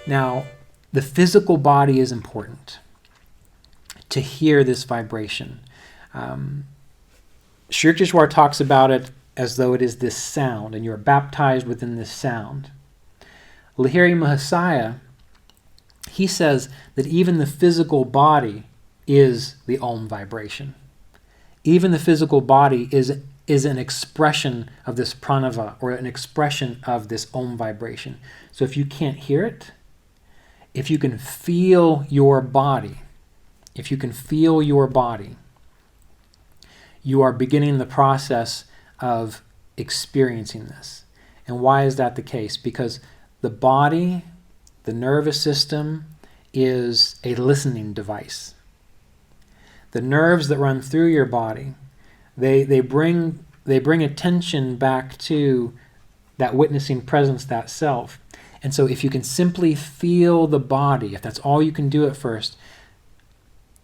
Now, the physical body is important to hear this vibration. Sri Yukteswar talks about it as though it is this sound, and you are baptized within this sound. Lahiri Mahasaya, he says that even the physical body is the Om vibration. Even the physical body is an expression of this pranava, or an expression of this Om vibration. So if you can't hear it, if you can feel your body, you are beginning the process of experiencing this. And why is that the case? Because the body, the nervous system, is a listening device. The nerves that run through your body, they bring attention back to that witnessing presence, that self. And so if you can simply feel the body, if that's all you can do at first,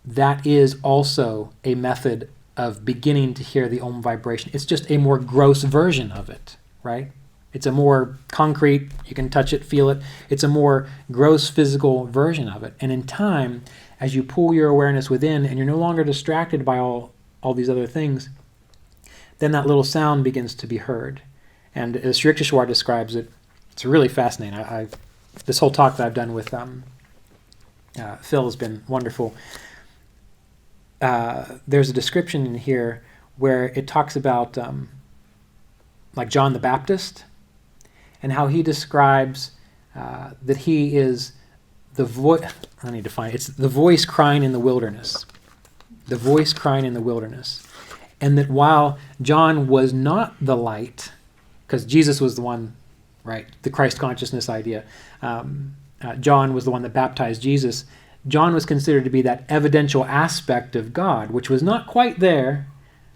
that is also a method of beginning to hear the Om vibration. It's just a more gross version of it, right? It's a more concrete, you can touch it, feel it. It's a more gross physical version of it. And in time, as you pull your awareness within and you're no longer distracted by all these other things, then that little sound begins to be heard. And as Sri Yukteswar describes it, it's really fascinating. This whole talk that I've done with Phil has been wonderful. There's a description in here where it talks about like John the Baptist, and how he describes that he is the voice. I need to find it. It's the voice crying in the wilderness. The voice crying in the wilderness. And that while John was not the light, because Jesus was the one, right, the Christ consciousness idea, John was the one that baptized Jesus. John was considered to be that evidential aspect of God, which was not quite there,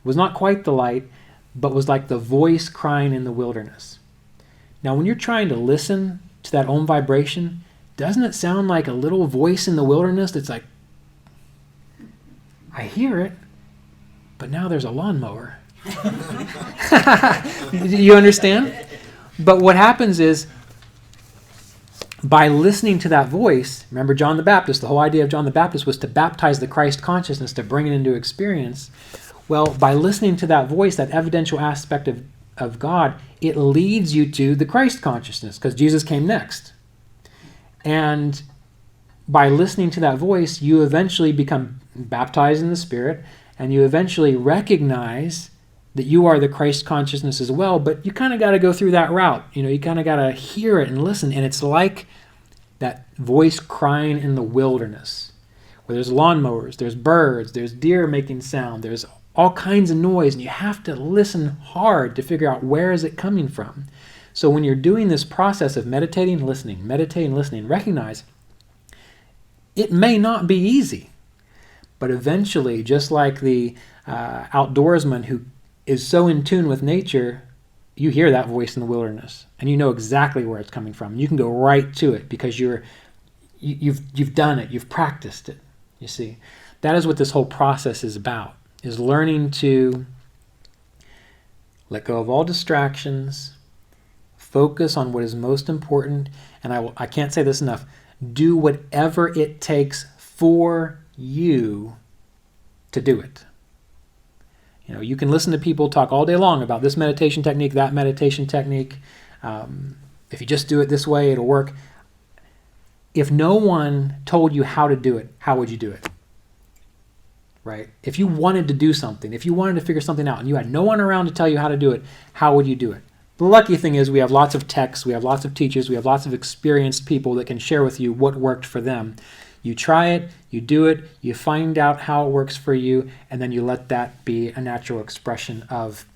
was not quite the light, but was like the voice crying in the wilderness. Now, when you're trying to listen to that Om vibration, doesn't it sound like a little voice in the wilderness that's like, I hear it, but now there's a lawnmower. You understand? But what happens is, by listening to that voice, remember John the Baptist, the whole idea of John the Baptist was to baptize the Christ consciousness, to bring it into experience. Well, by listening to that voice, that evidential aspect of God, it leads you to the Christ consciousness, because Jesus came next. And by listening to that voice, you eventually become baptized in the Spirit, and you eventually recognize that you are the Christ consciousness as well, but you kind of got to go through that route. You kind of got to hear it and listen, and it's like that voice crying in the wilderness, where there's lawnmowers, there's birds, there's deer making sound, there's all kinds of noise, and you have to listen hard to figure out where is it coming from. So when you're doing this process of meditating, listening, recognize it may not be easy, but eventually, just like the outdoorsman who is so in tune with nature, you hear that voice in the wilderness, and you know exactly where it's coming from. You can go right to it because you've done it, you've practiced it. You see, that is what this whole process is about: is learning to let go of all distractions, focus on what is most important, and I can't say this enough: do whatever it takes for you to do it. You can listen to people talk all day long about this meditation technique, that meditation technique. If you just do it this way, it'll work. If no one told you how to do it, how would you do it? Right? If you wanted to do something, if you wanted to figure something out, and you had no one around to tell you how to do it, how would you do it? The lucky thing is we have lots of texts, we have lots of teachers, we have lots of experienced people that can share with you what worked for them. You try it, you do it, you find out how it works for you, and then you let that be a natural expression of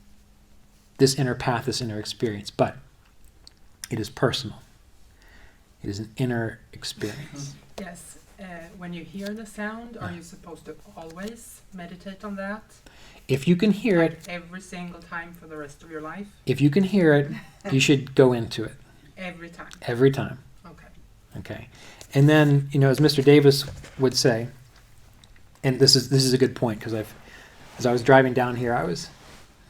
this inner path, this inner experience. But it is personal. It is an inner experience. Yes. When you hear the sound, are you supposed to always meditate on that? If you can hear it, every single time for the rest of your life? If you can hear it, you should go into it. Every time? Every time. Okay. And then, as Mr. Davis would say, and this is a good point, because as I was driving down here, I was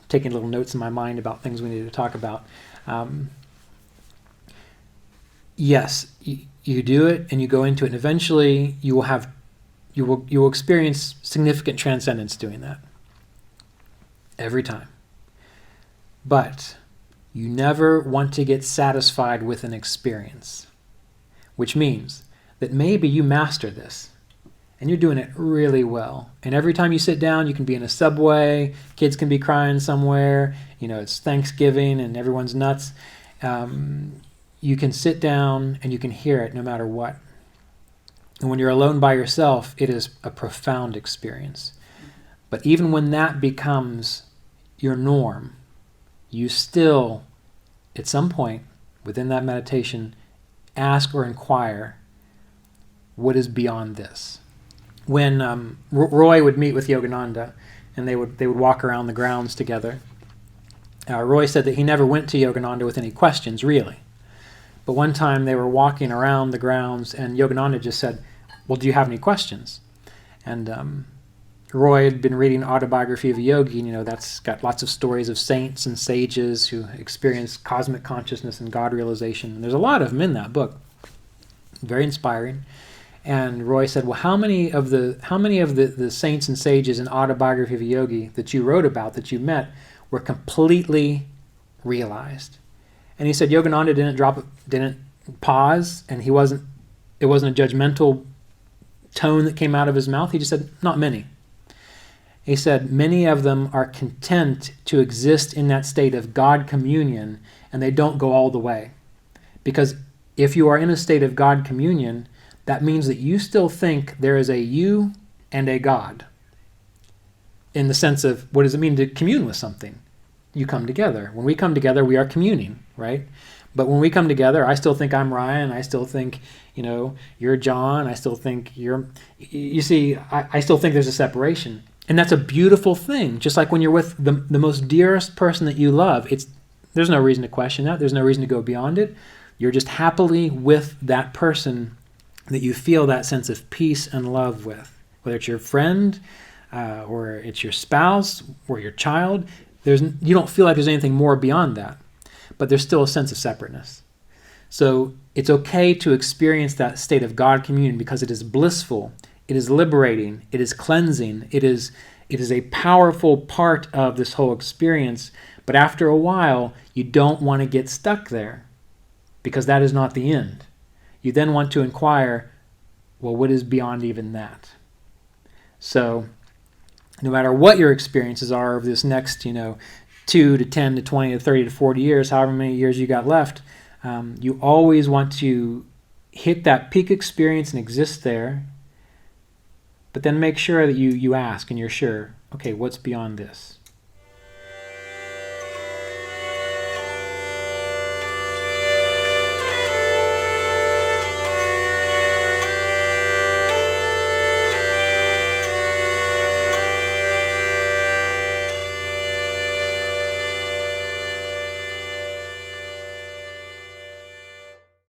taking little notes in my mind about things we needed to talk about. yes, you do it and you go into it, and eventually you will experience significant transcendence doing that. Every time. But you never want to get satisfied with an experience, which means that maybe you master this and you're doing it really well. And every time you sit down, you can be in a subway, kids can be crying somewhere, it's Thanksgiving and everyone's nuts. You can sit down and you can hear it no matter what. And when you're alone by yourself, it is a profound experience. But even when that becomes your norm, you still, at some point within that meditation, ask or inquire, what is beyond this? When Roy would meet with Yogananda, and they would walk around the grounds together, Roy said that he never went to Yogananda with any questions, really. But one time they were walking around the grounds, and Yogananda just said, well, do you have any questions? And Roy had been reading Autobiography of a Yogi, and that's got lots of stories of saints and sages who experience cosmic consciousness and God realization. And there's a lot of them in that book. Very inspiring. And Roy said, well, how many of the saints and sages in Autobiography of a Yogi that you wrote about, that you met, were completely realized? And he said Yogananda didn't pause, and it wasn't a judgmental tone that came out of his mouth. He just said, not many. He said, many of them are content to exist in that state of God communion, and they don't go all the way. Because if you are in a state of God communion, that means that you still think there is a you and a God. In the sense of, what does it mean to commune with something? You come together. When we come together, we are communing, right? But when we come together, I still think I'm Ryan. I still think, you're John. I still think you see, I still think there's a separation. And that's a beautiful thing. Just like when you're with the most dearest person that you love, there's no reason to question that. There's no reason to go beyond it. You're just happily with that person that you feel that sense of peace and love with. Whether it's your friend, or it's your spouse, or your child, you don't feel like there's anything more beyond that. But there's still a sense of separateness. So it's okay to experience that state of God communion because it is blissful, it is liberating, it is cleansing, it is a powerful part of this whole experience. But after a while, you don't want to get stuck there because that is not the end. You then want to inquire, well, what is beyond even that? So no matter what your experiences are of this next, 2 to 10 to 20 to 30 to 40 years, however many years you got left, you always want to hit that peak experience and exist there, but then make sure that you ask and you're sure, okay, what's beyond this?